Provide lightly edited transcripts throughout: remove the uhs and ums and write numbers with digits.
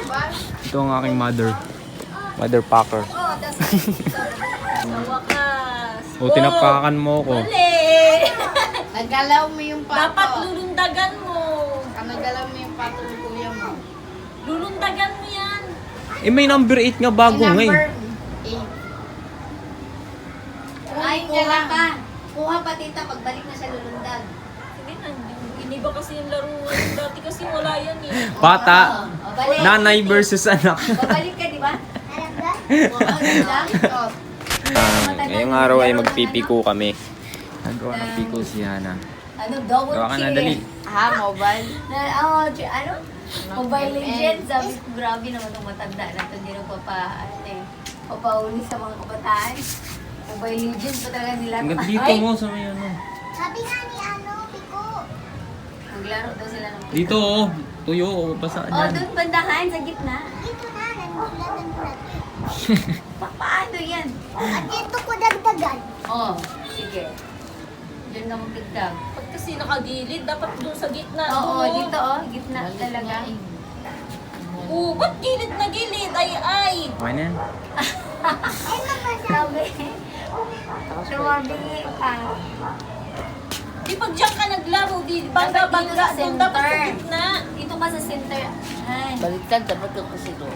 Ito ang aking mother. Mother Packer. Sa wakas. O, tinapakan mo ko. Mali! Nagalaw mo yung pato. Dapat lulundagan mo. Nagalaw mo yung pato ng kuya mo. Lulundagan mo yan. Eh, may number 8 nga bago nga eh. Number 8. Ay, kuha pa. Kuha pa tita, pagbalik na sa lulundag. Hindi na, iniba kasi yung laro. Dati kasi wala yan eh. Bata. O, balik. Nanay versus anak. Babalik ka, di ba? Ngayong araw ay magpipiko kami. Nagawa ng piko si Hana. Ano, double Gawa ka na, kill. dali. Mobile. Ano? Mobile Legends. Sabi ko, grabe naman itong matanda na ito. Hindi na papauli sa mga kabataan. Mobile Legends pa talaga nila. Hanggang dito mo sa may ano. Sabi nga ni Piko. Maglaro daw sila ng Dito oh. Tuyo oh. Basaan Oh, yan. doon bandahan, sa gitna. Dito na, nagmulat. Paano yan? At dito ko dagdagan. Oh, sige. Diyan na mong tigdag. Pag kasi nakagilid, dapat doon sa gitna. Oo, doon. dito oh, gitna talaga. Oo, ba't gilid na gilid? Ay! Okay na yan. Sabi. Sumabingi pa. Di pag diyan ka naglaro, di Dapat bangga-bangga dito sa doon, dapat sa center. gitna. Dito ka sa center. Ay, Baliktad, dapat ka kasi doon.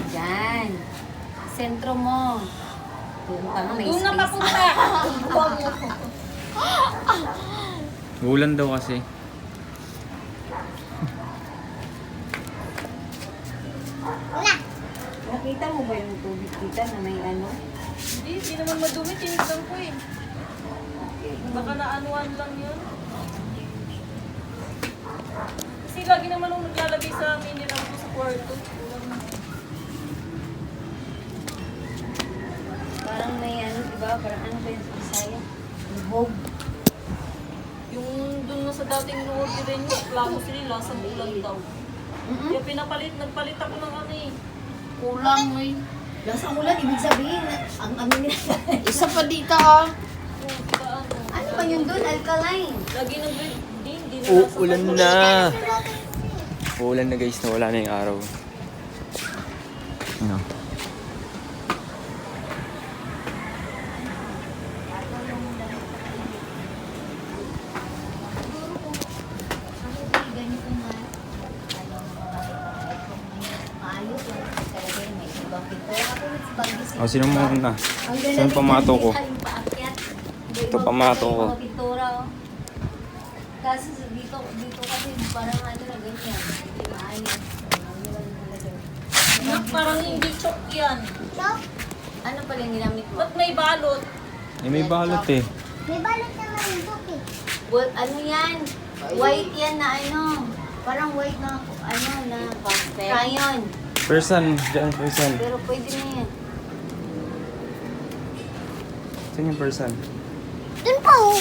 dyan. Sentro mo. Doon pa nga, may Doon na space. papunta. Ulan daw kasi. Nakita mo ba yung tubig tita na may ano? Hindi naman madumi, tinignan ko eh. Baka naanuan lang yun. Kasi lagi naman nung naglalagay sa mineral ko sa kwarto. Parang may ano, di ba? Parang ano ba yung sa Bisaya? Lubog. Yung dun na sa dating no-order rin yung plano sila, sa ulan daw. Kaya nagpalit ako ng ano eh. Kulang eh. Lasang ulan, ibig sabihin, ang ano nila. Isa pa dito oh. Ano ba yun doon? Alkaline. Lagi hindi na Oh, ulan na. Ulan na guys, nawala na yung araw. Ano? Oh, sino mo na? Saan pamato ko? Ito pamato ko. Mga pintura, oh. Kaso dito kasi parang ano na ganyan. Hindi maayos. Anak, parang hindi chok yan. Ano pala yung ginamit mo? Ba't may balot? Eh, may balot eh. May balot naman yung topic. Well, ano yan? White yan na ano. Parang white na ano na crayon. Person, dyan person. Pero pwede na yan. Saan yung person? Dun pa oh.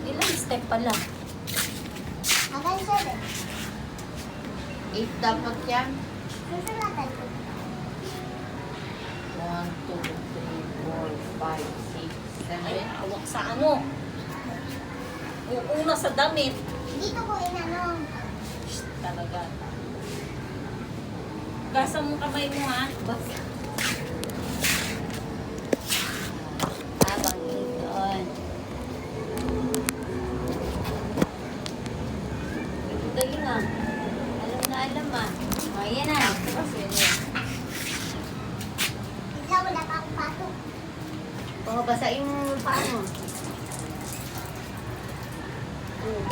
Ilang step pala? Hanggang 7. 8 dapat yan. Susulatan ko. 1, 2, 3, 4, 5, 6, Ay, 7. awak sa ano? Uuna sa damit. Dito ko inano. Talaga. Gasa mo kamay mo ha. Basta. Habang doon. Dali na. Alam na alam ah. O, yan na. Bigla wala ka akong pato. Basahin mo yung paa mo.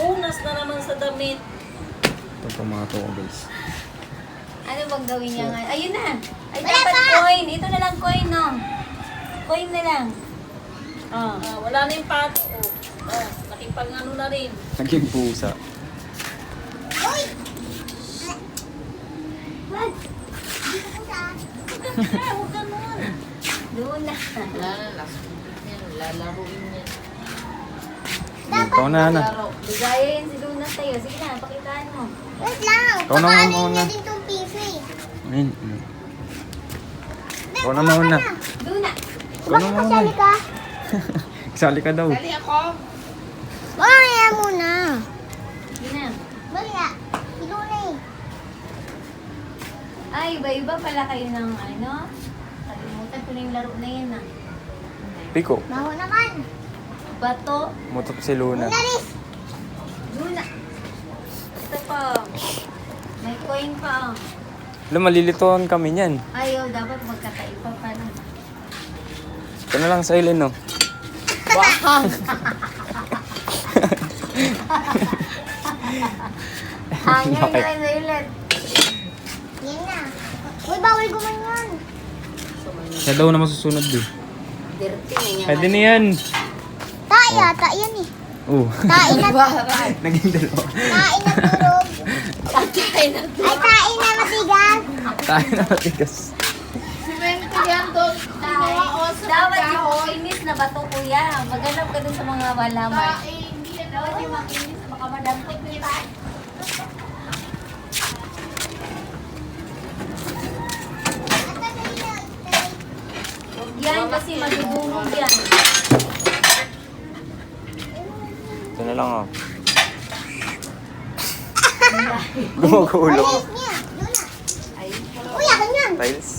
Unas na naman sa damit. Ito pamato ko guys. Ano bang gawin niya nga? Ayun na! Ay, Wala dapat pa! coin! Ito na lang coin, no? Coin na lang. Oh. Wala na yung pato. Nakipag ano na rin. Naging pusa. Uy! What? Dito ko saan? Huwag ganun. Doon na. Wala na, last week yan. Lalaruin yan. Ikaw na, Hana. Bigaya yan si Luna sa'yo. Sige na, pakitaan mo. Wait lang. Ikaw na Papaanin muna. niya din tong piso eh. Ayun. Ikaw na muna. Luna! Ikaw na Bakit muna. kasali ka? Sali ka daw. Dali ako. Mamaya muna. Sige na. Bali nga. Ilo na eh. Ay, iba-iba pala kayo ng ano. Kalimutan ko na yung laro na yan ah. Piko. Maho naman. Bato. Mutot si Luna. Naris. Luna. Ito pa. May coin pa. Alam, malilituan kami niyan. Ayaw, dapat magkakaiba pa na. Ito na lang sa ilin, no? Hangin na Bakit? rin sa ulit. Yan na. Uy, bawal gumanyan. Siya daw na masusunod, eh. Dirty na niya. Pwede na yan. Tae yata yan eh. Oh. Tae na, Naging dalawa. tae na turog. Ay, tae na matigas. Tayo na matigas. Dapat yung makinis na bato kuya. Maghanap ka dun sa mga malaman. Dapat yung makinis na baka madampot mo yung tayo. Huwag yan kasi madudumog yan. Ito na lang, oh. Gumagulong. Alis niya. Yun na. Ay, Uy, akin yan. Tiles.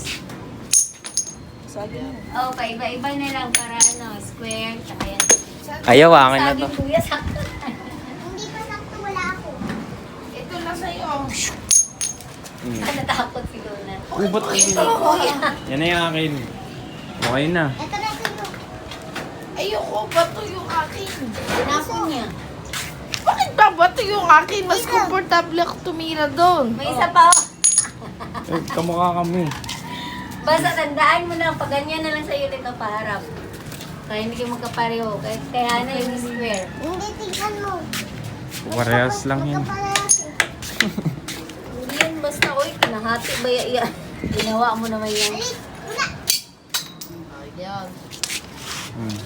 oh, paiba-iba na lang para ano, square, tsaka yan. Ayaw, akin na to. Saging kuya, sakto. Hindi pa sakto, wala ako. Ito na sa'yo. Natakot si Luna. Ubot na yun. Yan na yung akin. Okay na. Ito na sa'yo. Ayoko, bato yung akin. Tinapon niya. Bakit ba bato yung akin? Mas komportable ako tumira doon. May isa pa. Oh. Eh, kamukha kami. Basta tandaan mo na, pag ganyan na lang sa'yo ulit ang paharap. Kaya hindi kayo magkapareho. Kaya na yung square. Hindi, tignan mo. Parehas lang yan. Magkaparehas eh. Hindi yan basta, oy, kinahati ba yan? Ginawa mo naman yan. Alis. Wala. Ayan.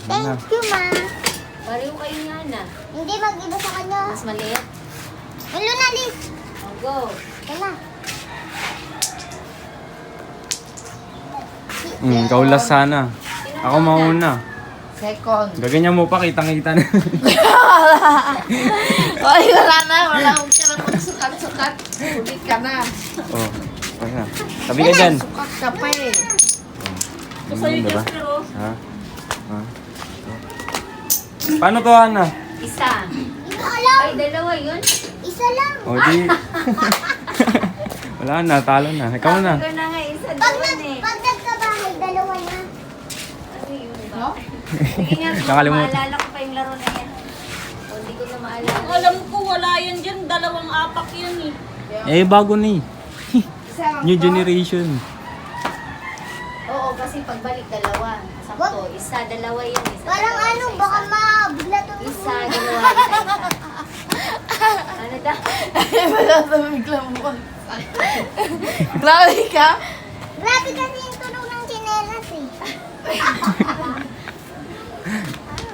Yan na. Thank you, ma. Pareho kayo nga na. Hindi, mag-iba sa kanya. Mas maliit. Hello na, Liz. Oh, go. Yan na. Kaulas sana. Ako mauna. Second. Gaganyan mo pa, kitang-kita na. Ay, wala na. Wala akong ka na magsukat-sukat. Ulit ka na. Oh, okay na. Sabi ka dyan. Sukat ka pa eh. Ito sa'yo, Diba? Jasper, oh. Ha? Ha? Paano to, Ana? Isa. Hindi ko alam. Ay, dalawa yun. Isa lang. O, di. Wala na, talo na. Ikaw na. Ikaw na nga, isa Pag, doon eh. pag nagkabahay, dalawa na. Ano yun ba? No? Sige nga, Nakalimutan. maalala ko pa yung laro na yan. O, hindi ko na maalala. Alam ko, wala yan dyan. Dalawang apak yan eh. Eh, bago na eh. Isa lang New to. generation. Oo, kasi pagbalik dalawa. Sakto, isa, dalawa yun. Isa, Parang dalawa, ano, isa, baka isa. mabigla to. Isa, dalawa, isa, isa. Ano daw? Wala sa biglang mo. Grabe ka? Grabe kasi yung tunog ng chinelas eh.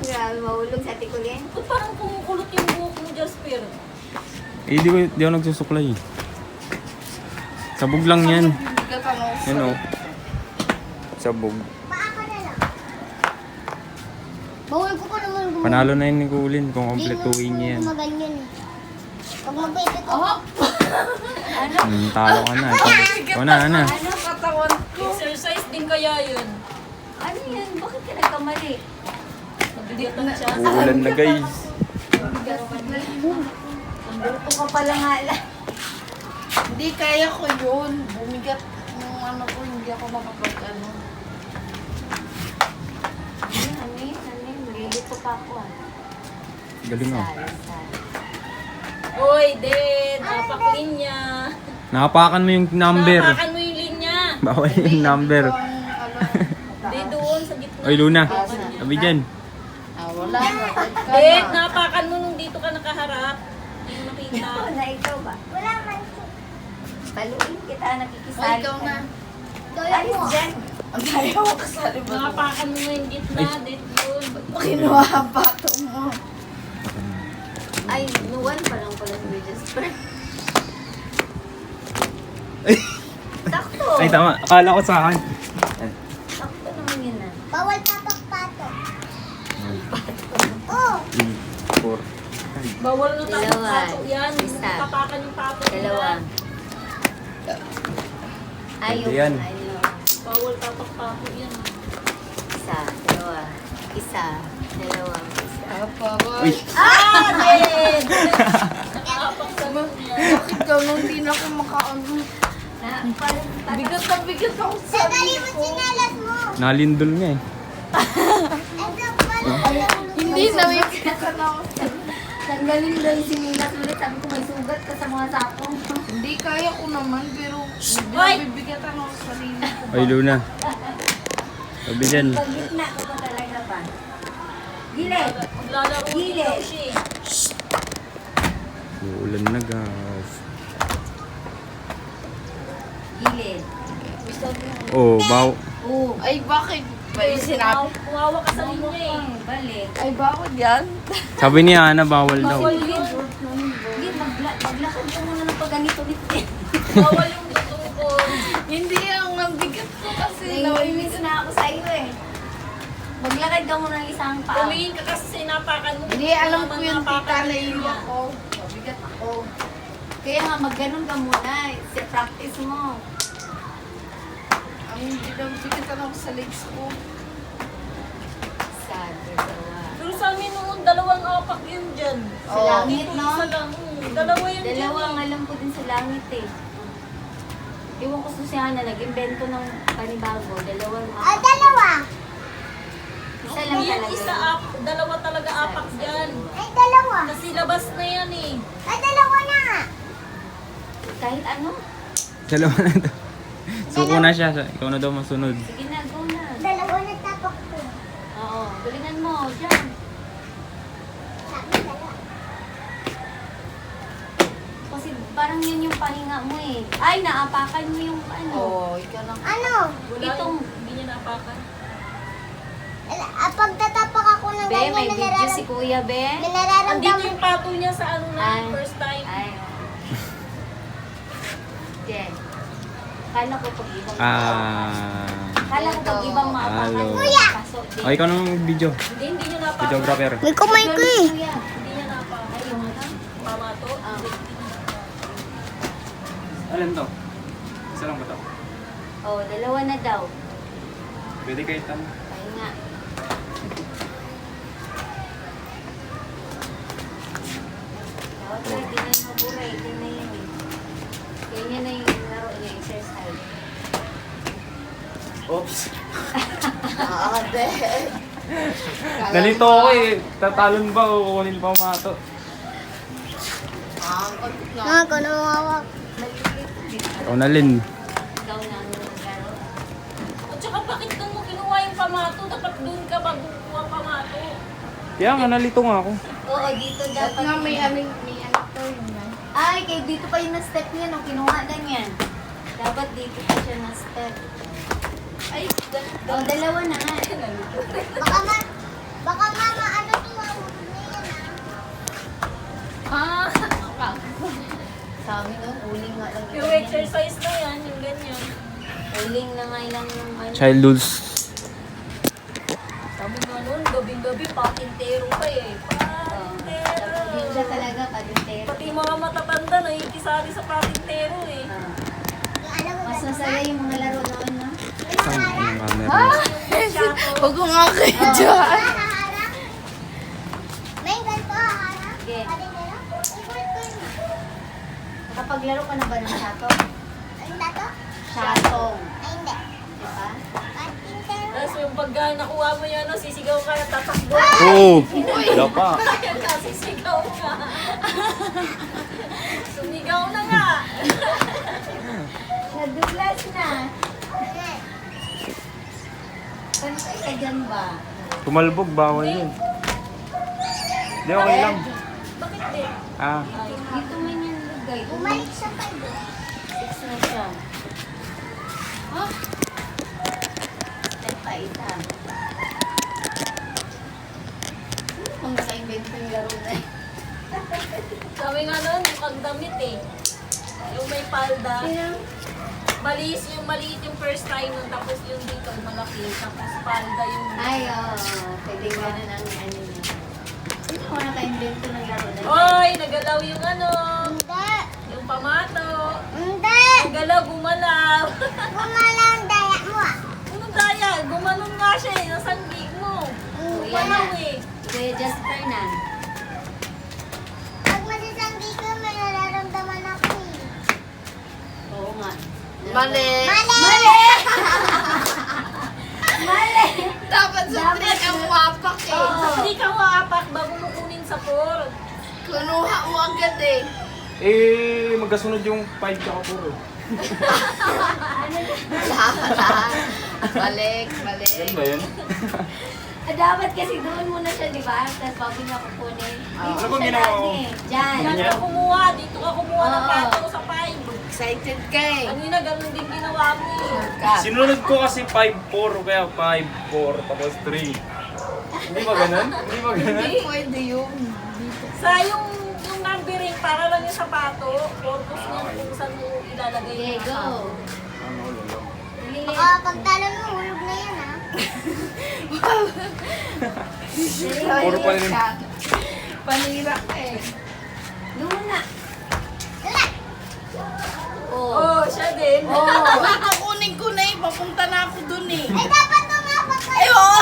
Grabe, mahulog sa tikulin. Ba't parang kumukulot yung buhok mo, Jasper? Eh, di ako nagsusuklay. Sabog lang yan. Hindi ka tanong. Yan o. Sabog. Paa ka na lang. Bawal ko pa naman gumawa. Panalo na yun ni Kulin kung Hindi kompletuhin niya yan. gumaganyan eh. Pag magpipit ako, Ano? Talo ka na. Ikaw na, Ana. Ano? Katawan ko. Exercise din kaya yun. Ano yan? Bakit ka nagkamali? Nabigatan siya. Uulan na, guys. Ang burto ka pala nga lang. Hindi kaya ko yun. Bumigat yung ano ko. Hindi ako makapag ano. Ano? Malilito pa ako ah. Galing oh. Isa. Hoy, Den! Apak linya. Nakapakan mo yung number. Napakan mo yung linya. Bawal yung number. Ang ano. Di doon, sa gitna. Oy, Luna. Sabi dyan. Wala na. Den, napakan mo nung dito ka nakaharap. Hindi mo nakita. Ikaw na, ikaw ba? wala man. Paluin kita, O, nakikisali ikaw na. Doyan Alis mo. dyan. Ang tayo mo kasali ba? Napakan mo na yung gitna. Dito doon. Kinuha ang bato mo. Ay, nuwan pa lang pala si Jasper. Sakto. Ay, tama. Akala ko sa akin. Sakto naman yun ah. Bawal patok-pato. Oh, 3, 4. Bawal na Dalawa. tapak yan. Isa. Tapakan yung pato. Dalawa. Ayaw. Pwede yan. Ayaw. Bawal tapak-tapak yan. Isa, dalawa. Isa, dalawa. Isa. Uy! Nakaapak sa niya. Bakit ganun? Hindi na ako makaano. Na, parang Bigat na bigat ako sa Dali mo sinalas mo. Nalindol nga eh. Hindi na bigat na ako. tanggalin daw yung sinilas ulit. Sabi ko may sugat ka sa mga sapong. Hindi kaya ko naman, pero Hoy! bibigatan ako sa sarili ko. Ay, Luna. Sabi dyan. Pag gitna ko pa talaga pa. Gilid! Maglalaro din daw siya eh. Uulan na, guys. Gilid. Oh, baw. Oo. Ay, bakit? Ba yung sinabi? Kumawa ka sa linya eh. Balik. Ay, bakit yan? Sabi ni Ana, bawal daw. Bawal yun. Hindi, maglakad ka muna ng pagganito ulit. Bawal yung tutungkol. Hindi ang bigat ko kasi. Naiinis na ako sa iyo eh. Maglakad ka muna ng isang paa. Tumingin ka kasi sinapakan mo. Hindi, alam ko Naman yung napakan tita mo na yun. ako. Mabigat ako. Kaya nga, magganon ka muna. Practice mo. Ang bigatan ako sa legs ko. Sad, dalawa. Pero sa amin noon, dalawang apak yun dyan. Sa langit, no? Isa lang. Dalawa yun dyan Dalawa ang eh. alam ko din sa langit eh. Iwan ko sa siya na nag-invento ng panibago. Dalawang Ah, dalawa. Isa lang Yan, talaga. isa dalawa talaga apak dyan. Ay, dalawa. Kasi labas na yan eh. Ay, dalawa na. Kahit ano. Dalawa na daw. Suko na siya. Ikaw na daw masunod. Sige na, go na. Dalawa na tapak ko. Oo, galingan mo. Diyan. Sabi dalawa. Kasi parang yan yung pahinga mo eh. Ay, naapakan mo yung ano. Oo, ikaw lang. Ano? Wala Itong- hindi niya napakan. Pag tatapak ako ng Be, ganyan, may video si Kuya, Be. may Andito nararamdaman. yung pato niya sa ano na, Ay. first time. Ay. Okay. Kala ko pag ibang Kala ko pag ibang maapakan. Halo. Kuya! Kaso, di. Okay, ikaw nang video. Hindi niya napakan. Videographer. May kumay ko eh. Kuya. Hindi niya napakan. Ay, yung ano? Pamato. Ah. Alin to? Isa lang ba to? Oh, dalawa na daw. Pwede kayo tanong. Pahinga. Okay, di na yung maburay. Di na yun eh. Ganyan na yung laro niya, exercise. Oops. Ah, de. Nalito ako eh. Tatalon ba o kukunin pa mato? Ah, pagod na. Ako na mawawak. Maliliit din. Ikaw na, Lin. Ikaw na ang laro. At saka bakit doon mo kinuha yung pamato? Dapat doon ka bago kuha ang pamato. Kaya nga, nalito nga ako. Oo, dito Dapat dapat. nga may aning to yun na. Ay, kay dito pa yung na-step niya nung kinuha na niyan. Dapat dito pa siya na-step. Ay, Oh, dalawa na nga. Baka mama, ano tumawag na yan ah. Sa amin nun, uling nga lang. Yung exercise na yan, yung ganyan. Uling na nga lang yung ano. Childhoods. Sabi nga noon, gabing-gabi, patintero pa eh. Patintero. Yun siya talaga, padintero. Pati yung mga matatanda, nakikisali sa patintero eh. Ah. Alam mo Mas masaya yung mga laro noon, no? Saan ang camera? Huwag ko nga kayo dyan. harap? May ganito harap? Sige. Ano gano'n? Nakapaglaro ka na ba ng shato? Ano dato? Shatong. Ay, hindi. Diba? Patintero. Tapos yung pag nakuha mo yan, no, sisigaw ka na tatakbo. Oo! Wala pa. Sisigaw ka. Sumigaw na nga. Nagduglas na. Pantay ka dyan ba? Tumalbog, bawal yun. Hindi, okay lang. Bakit di? Ah, Dito man yan lugay. Bumalik sa kayo. 6 na siya. Huh? Step pa isa. Kung naka-invento yung laro na eh. Sabi nga noon, mukhang damit eh. Yung may palda. Malis yung maliit yung first time nun, tapos yung dito malaki, tapos palda yung... Ay, pwede ba na ng ano niya? Sino ko naka-invento ng laro na yun? Oy, nagalaw yung ano, Hindi. yung pamato. Hindi. Nagalaw, gumalaw. kasha eh. Nasaan gig mo? Panaw eh. Kuya Jasper na. Pag masasanggi ko, may nararamdaman ako eh. Oo nga. Mali. Mali! Mali! Dapat sa 3 ka wapak eh. Hindi ka waapak bago mo kunin sa 4. Kunuha mo agad eh. Eh, magkasunod yung 5 tsaka 4. Balik. Yan ba yun? Dapat kasi doon muna siya, di ba? Tapos bago niya kukunin. Ano Dito bang siya ginawa ko? lagi. Diyan. Diyan ka kumuha. Dito ka kumuha ng Oo. pato sa 5. Excited ka eh. Kanina ganun din ginawa mo eh. Shortcut. Sinunod ko kasi 5-4 kaya 5-4 tapos 3. Hindi ba ganun? Hindi ba ganun? Hindi pwede yun. Sa yung numbering, para lang yung sapato, purpose niya kung saan mo ilalagay Okay, yung go. sapato. Dali. Baka pagtalon mo, hulog na yan ha. Puro pa rin. Panira ka eh. Luna. Wala! Oh. Oh, siya din. Uy, kukunin ko na eh. Papunta na ako dun eh. Ay, dapat tumapak ka. Ay, oo.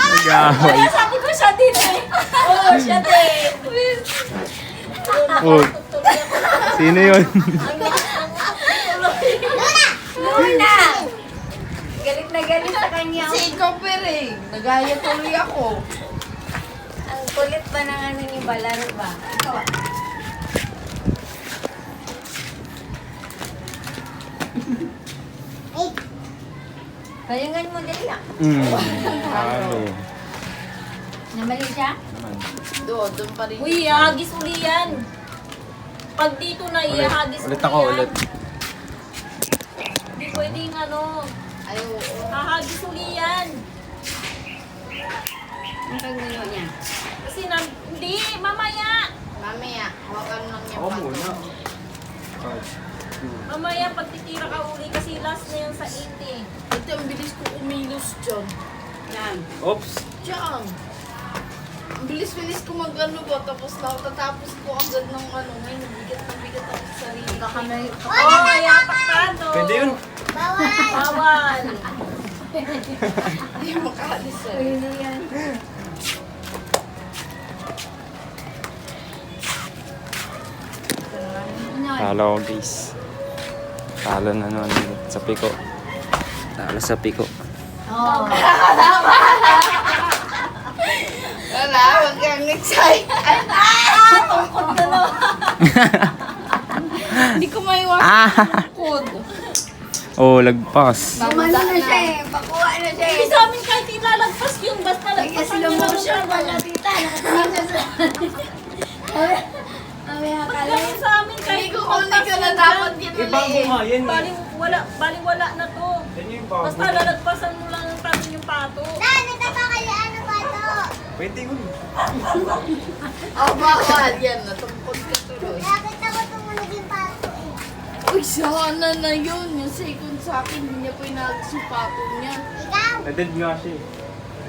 Nag-away. Kaya sabi ko siya din eh. Oh, siya din. Oh. Sino yun? Luna! Galit na galit sa kanya. Si ikaw eh. Nagaya tuloy ako. Ang kulit ba ng ano ni Balaro ba? Ikaw ah. Ay, Palingan mo dali ah. Ano? Namali siya? Doon pa rin. Uy, ihagis uli yan. Pag dito na, ihagis uli Ulit ako, yan. ulit. Hindi pwedeng ano, Ay, oo. hahagis uli yan. Ang kagano niya. Kasi hindi, mamaya. Mamaya, hawakan lang niya Ako pa. muna. Mamaya pag titira ka uli kasi last na yan sa 80. Ito, ang bilis ko umilos dyan. Yan. Oops. Diyan. Ang bilis-bilis ko mag-ano ba, tapos natatapos ko agad ng ano, ngayon nabigat ako sa sarili. Kakamay. Oh, kaya paktado. Pwede yun. bawal! Bawal. Hindi makaalis eh. Pwede yan. Talo ko guys. Talo na naman sa piko. Talo sa piko. Oh. Wala, huwag kang excited. Hindi ko maiwasan yung code. Oh, lagpas. Umano na siya eh. Pakuha na siya Hindi eh. sa amin kahit ilalagpas yun, basta lagpasan Slow nyo lang motion yung wala tita. Nakatingin siya sa... Kami akala. Ganun sa amin kahit Hindi ko kunin ka na dapat Ibago nga yan eh. Baling wala na to. Yan yung bago. Basta lalagpasan mo lang ng tabi yung pato. Na, nagkakakalaan ng bato. Pwede yun. Oh, bawal yan. Natumpod ka tuloy. Bakit ako tumunog yung bato eh? Uy, sana na yun. Yung second sa akin, hindi niya po inagos yung pato niya. Ikaw? Nadid nga siya eh.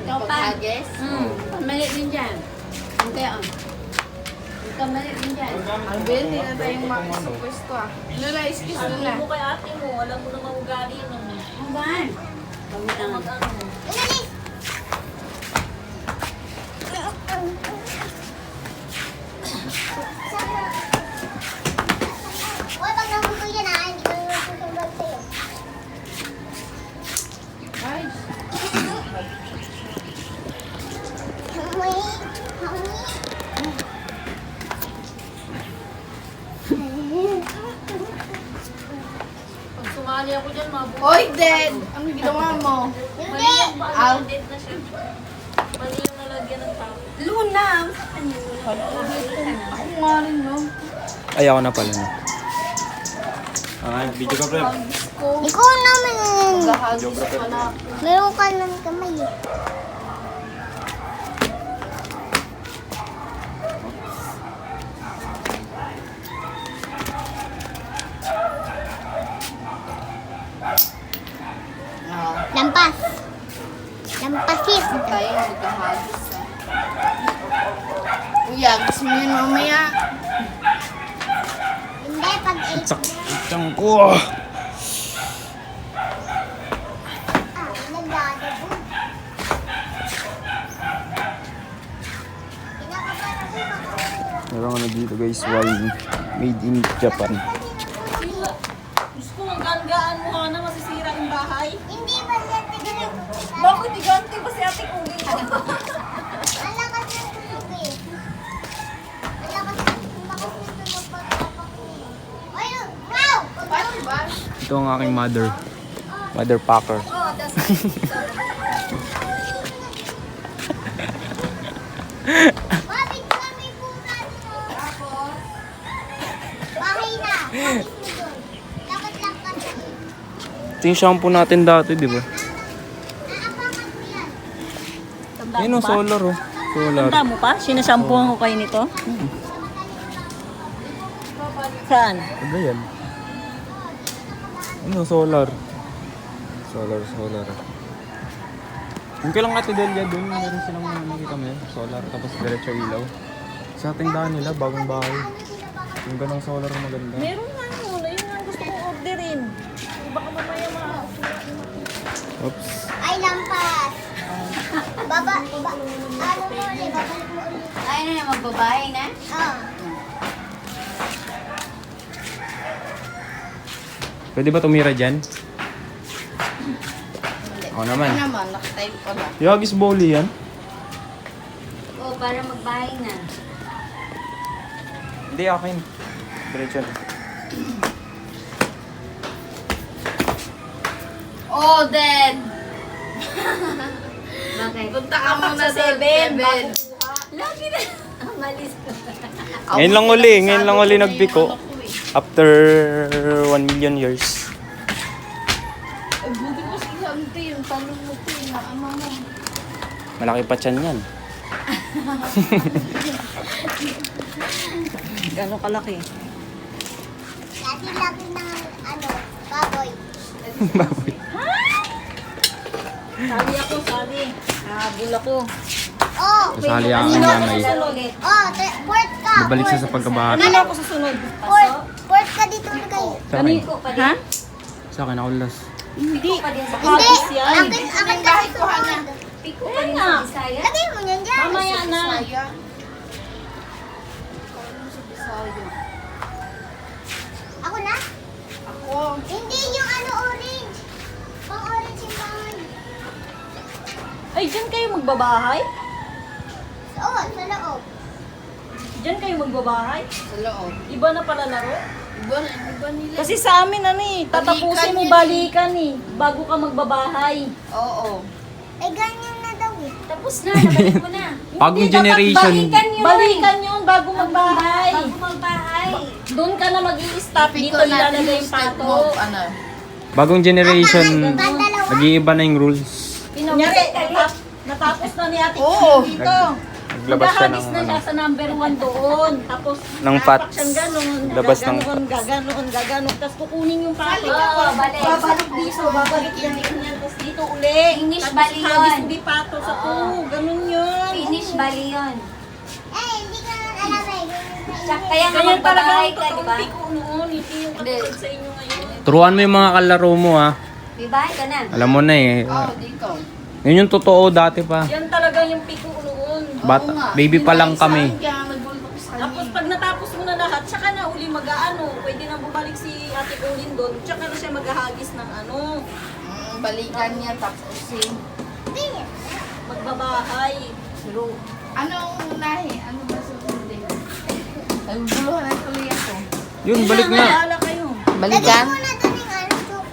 Ikaw pa. Pag-agis? Mali din dyan. Ang kaya ang. Ikaw mali din dyan. Ang Ben, hindi na tayong makis sa pwesto ah. Lula, iskis Sabi na. mo kay ate mo, alam mo namang ugali nun. Ang gaan. Pagod lang. Mag-ano. Inalis! Uy, pag nahulog yan ah, hindi ko yung susunod sa'yo. Ay, Uy, honey. Pag sumali ako dyan, mabuhay. Oy, Dad! Ano ginawa mo? Mali yung Ow. dead na siya. Mali yung nalagyan ng tao. Luna! Saan yung Luna? Ako nga rin, no? Ay, ako na pala na. Video ka pre. Agis ko. Ikaw naman. Gahagis pa na. Meron ka ng kamay eh. Lampas. Lampasit. Tayo magkahagis ah. Uy, agis mo yun mamaya. Hindi, pag 8 Sakit ang ko. dito guys, wine. Made in Japan. Diyos ko, ang gaan mo ka na masisira yung bahay. Hindi ba yan tignan? Bakit iganti ba si ate Uli? Ang lakas ng tulog eh. Ang lakas ng magpatapak eh. Ayun! Wow! Paano ba? Ito ang aking mother. Mother Packer. Oh, tas Mabit kami po natin. Tapos? Bahay na. Bakit mo doon? Dapat lang kasi. Ito yung shampoo natin dati, di ba? Naapakan mo yan. Yun o, solar oh. Solar. Tanda mo pa? Sinashampuhan ko kayo nito? Saan? Ano yan? Ano, solar. Solar. Yung kailang Ate Delia doon, meron silang nakikita mo yun. Solar, tapos diretso ilaw. Sa tindahan nila, bagong bahay. Yung ganong solar maganda. Meron nga yun. Ayun nga gusto kong orderin. Baka mamaya Oops. Ay, lampas. Ano mo ulit? Babalik mo ulit. ay na magbabahay na. Oh. Pwede ba tumira dyan? Ako naman. Ano naman, nakatype pa ba? Yagis bowli yan. Oh, para magbahay na. Hindi, akin. Diretso na. Oh, then! Bakit? Punta ka muna sa Seven. 7. Lagi na. Malis ko. Ngayon lang uli nagpiko. After 1 million years. Ay, buti mo si Santi, yung tanong mo po, na ano mo. Malaki pa tiyan yan. Gano'ng kalaki? Lagi ng baboy. Baboy. Sali ako, sali. Habol ako. Oh! Kasali ang nanay. Ulit. Oh, fourth ka. Babalik siya sa pagkabata. Kanina ako susunod. Fourth ka dito na kayo. Sa akin. Ko pa din. Sa akin ako last. Hindi. Pa din sa Hindi! Habis yan. Akin ka sa sumunod. Piko pa din sa Bisaya. Lagay mo yan dyan. Mamaya na. Bisaya. Kala mo sa Bisaya. Ako na? Ako, Hindi yung orange. Pang orange yung bahay. Ay, dyan kayo magbabahay? Oo, sa loob. Dyan kayo magbabahay? sa loob. Iba na pala laro? Iba nila. Kasi sa amin tatapusin mo balikan bago ka magbabahay. Oo. Eh, ganyan na daw eh. Tapos na, nabalik mo na. Bagong Hindi, dapat generation. Balikan yun. Balikan yun bago magbahay. Bago magbahay. Doon ka na mag-i-stop, dito ilalagay yung pato. Ano? Bagong generation. Pandalawa. Nag-iiba na yung rules. Kunyari, natapos na ni Ate Oo. Kim dito. Naglabas siya Maghahagis ng na siya ano. sa number 1 doon. Tapos, Ng tapak fats. siyang ganun. Labas ng Gaganon. Tapos kukunin yung pato. Oo, balik. Babalik dito, babalik yan. Tapos dito uli. Finish Tapos bali yun. hagis uli pato sa to. Ganun yun. Finish bali yun. Eh, hindi ka alam eh. Kaya nga Ganyan talaga magbabahay ang ka, di ba? piko noon. Hindi yung katulad sa inyo ngayon. Turuan mo yung mga kalaro mo ha. Bibahay ka na. Alam mo na eh. Oo, dito. Yun yung totoo dati pa. Yan talaga yung piko noon. Bata, Oo nga. baby pa lang Pinay sa kami. akin, Kaya nagbultok sa Tapos kanya. pag natapos mo na lahat, tsaka na uli mag-aano. Pwede na bumalik si Ate Colin doon. Tsaka na siya maghahagis ng ano. Balikan niya tapos Magbabahay. Anong unahin? Ano ba susunod din? Ay, buluhan na tuloy ako. Yun, balik na. Bahala kayo. Balikan? Lagay mo na doon yung soup.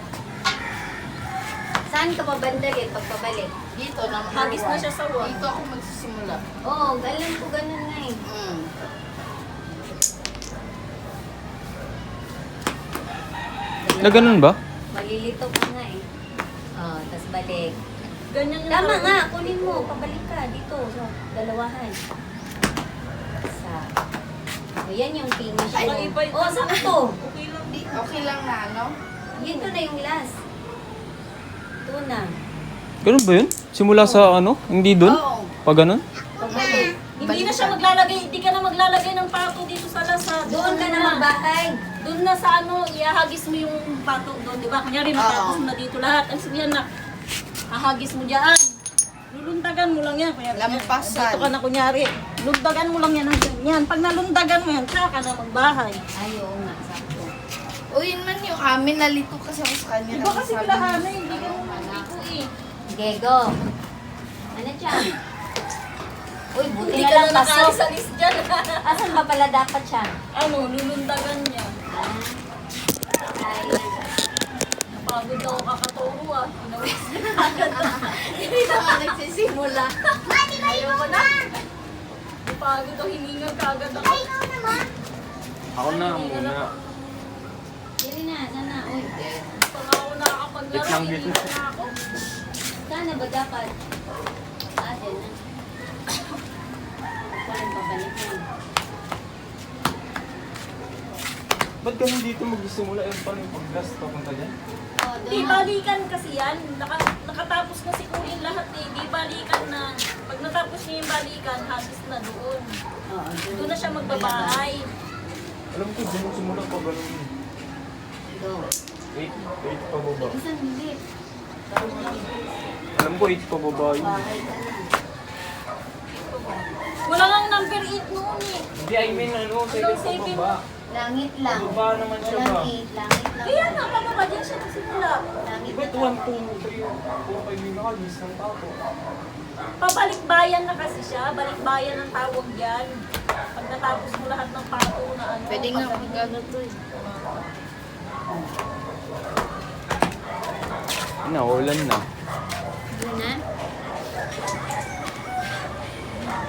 Saan ka pabandali pagpabalik? Dito na Hagis na siya sa wall. Dito ako magsisimula. Oo, galing ko ganun nga eh. Na ganun ba? Malilito ka nga eh. Oh, tas balik. Ganyan yung Tama talaga. nga, kunin mo. Pabalik ka dito sa dalawahan. Sa... O, yan yung finish Ay, mo. iba yung- Oh, sakto. Okay lang. Okay lang na, ano? Yun to na yung last. Ito na. Ganun ba yun? Simula sa ano? Hindi dun? Oo. Pag ganun? Pabalik. Hindi na siya maglalagay, hindi ka na maglalagay ng pato dito sa lasa. Doon ka na magbahay. Doon na sa ano, ihahagis mo yung pato doon, di ba? Kunyari, matapos mo na dito lahat. Ang sige na, hahagis mo dyan. Luluntagan mo lang yan. Kunyari, Lampasan. dito ka na kunyari. Lundagan mo lang yan ng ganyan. Pag nalundagan mo yan, tsaka na magbahay. Ay, oo nga, sakto. O yun man yung amin, nalito kasi ako sa kanya. Iba kasi Sabi bilahana, niya, hindi ka naman dito eh. Gego. Ano siya? Uy, buti Hindi na ka lang na pasok. nakaalis dyan. Asan ba pala dapat siya? Ano, lulundagan niya. Ay, Napagod ako kakaturo ah. Pinawis niya agad. Hindi na nga nagsisimula. Ma, di ba ikaw na? Napagod ako, hininga ka agad ako. Ay, ikaw na, ma. Ako na muna. Dili na, sana. Uy, Pag ako nakakapaglaro, Wait lang, wait hininga lang. na ako. sana ba dapat? Atin na. Walang pabalik na. Ba't ganun dito magsimula? Eh, paano yung pag-gas papunta dyan? Oh, Di doon. balikan kasi yan. Nakatapos na si Kulin lahat eh. Di balikan na. Pag natapos niya yung balikan, halos na doon. Oo, Doon na siya magbabahay. Alam ko, dyan simula pa ganun. Doon. 8 pa baba. Isang hindi. Alam ko, 8 pa baba yun. Bahay ka na. Wala nang number 8 noon eh. Hindi, I mean, ano, second pa baba. Langit lang. Baba naman siya ba? Walang 8, langit lang. Kaya nga, pababa dyan siya nagsimula. Langit Ba't lang. 1, 2, 3, 4, 5 yung nakalis ng tapo? Pabalikbayan na kasi siya. Balikbayan ang tawag yan. Pag natapos mo lahat ng pato na ano. Pwede nga pag- mag-ano to eh. Naulan na. Doon na.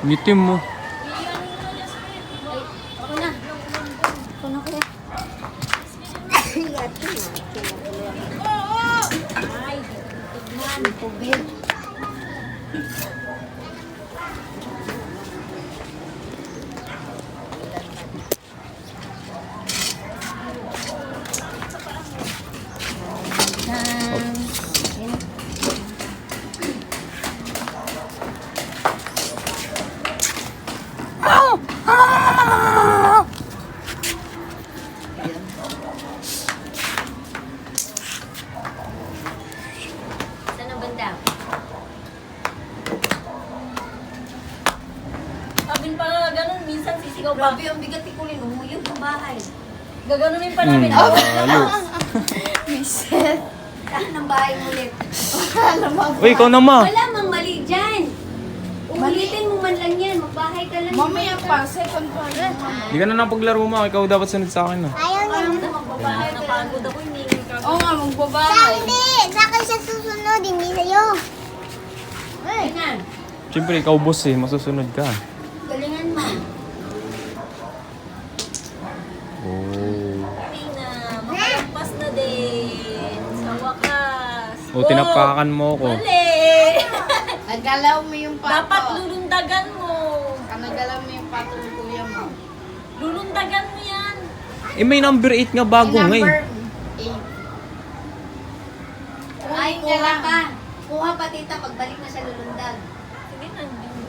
Ngitim mo. Iyan mo na yan, Smith. Ay, ako na. Ako na kuya. Oo! Ay, tignan. Tubig. Saan ang banda? Sabi pa nga ganun, minsan sisigaw pa. Grabe, ang bigat ni Kulin. Umuyog ang bahay. Gaganunin pa namin. Ayos. Michelle. Tahan ng bahay ulit. Alam mo. Uy, ikaw na ma. Wala mang mali dyan. Ulitin mo man lang yan. Magbahay ka lang. Mamaya pa, second pa. Hindi ka na nang paglaro mo. Ikaw dapat sunod sa akin na. Ayaw niya. Parang na magbabahay na pagod ako, hindi ka. Oo nga, magbabahay. Hindi, sa akin siya susunod, hindi sa'yo. Ay, na. Siyempre, ikaw boss eh. Masusunod ka. Galingan mo. Oh. Na, makalampas na din. Sa wakas. O, tinapakan mo ako. Mali! Nagalaw mo yung pato. Dapat lulundagan mo. Nagalaw mo yung pato ng kuya mo. Lulundagan mo yan. Eh, may number 8 nga bago nga eh. Number 8. Ay, kuha ka. Kuha pa tita. Pagbalik na siya lulundag. Sige na,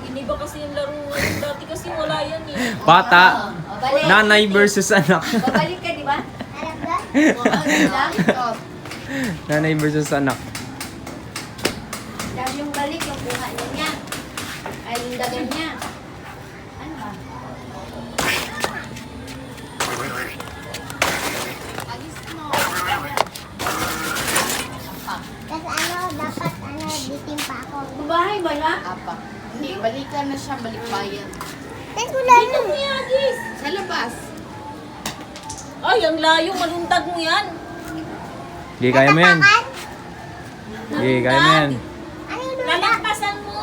iniba kasi yung laro. Dati kasi wala yan eh. Bata. O, balik. Nanay versus anak. Babalik ka, di ba? Alam ba? Oo, di lang. Nanay versus anak. Dahil yung balik, yung kuha niya. Ay, lundagan niya. Ano ba? Alis mo. Tapos dapat bitin pa ako. Babahay ba na? Apa. Hindi, balikan na siya, balikbayan. Tapos wala Dito mo yan, Agis. Sa labas. Ay, ang layo, maluntag mo yan. Sige, kaya mo yan. Sige, kaya mo yan. Ano yung Lalampasan mo.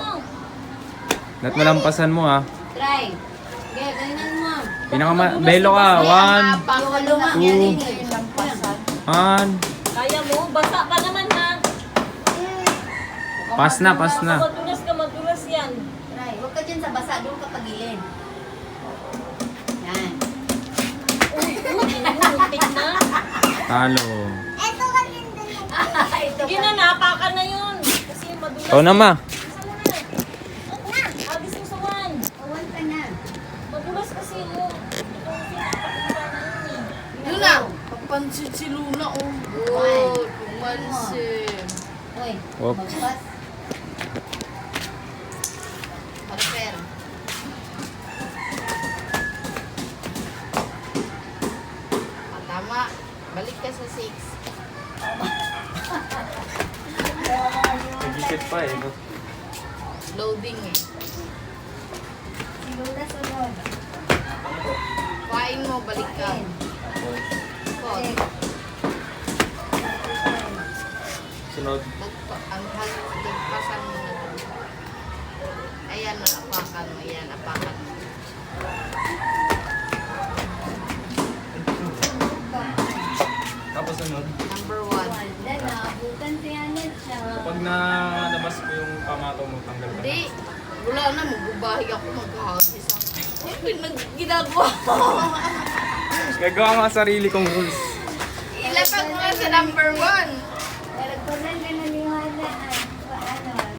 At malampasan mo ha. Try. Okay, galingan mo. Belo ka. 1, Pakalo na Two. yan yung lampasan. 1. Kaya mo, basa pa naman ha. Pas na, pas na. Madulas yan. Try. Huwag ka dyan sa basa. Doon ka pagilid. Yan. Muntik na. Talo. Eto kasi yung dalawa. Ito Sige ka. na, napakan na yun. Kasi madulas. Ikaw na ma. Agis mo sa one. Awan ka na. Madulas kasi yun. Itong pinapakita na yun eh. Luna, papansin si Luna, oh. Oh, pumansin. Uy, Whoop. magpas. Harper. Balik ka sa 6. Nagigit pa eh. Loading eh. Siguro na sunod. Kuhain mo, balik ka. Pause. Sunod. Lagpasan mo na doon. Ayan, apakan mo. Ayan, apakan mo. Tapos sunod. Number 1. Wala na, bukan siya na siya. Kapag nalabas ko yung pamato mo, tanggal ka. Hindi. Wala na, magbubahi ako, maghahagis ako. Ginagawa ko. Gagawa nga sarili kong rules. Ilapag mo nga sa number 1.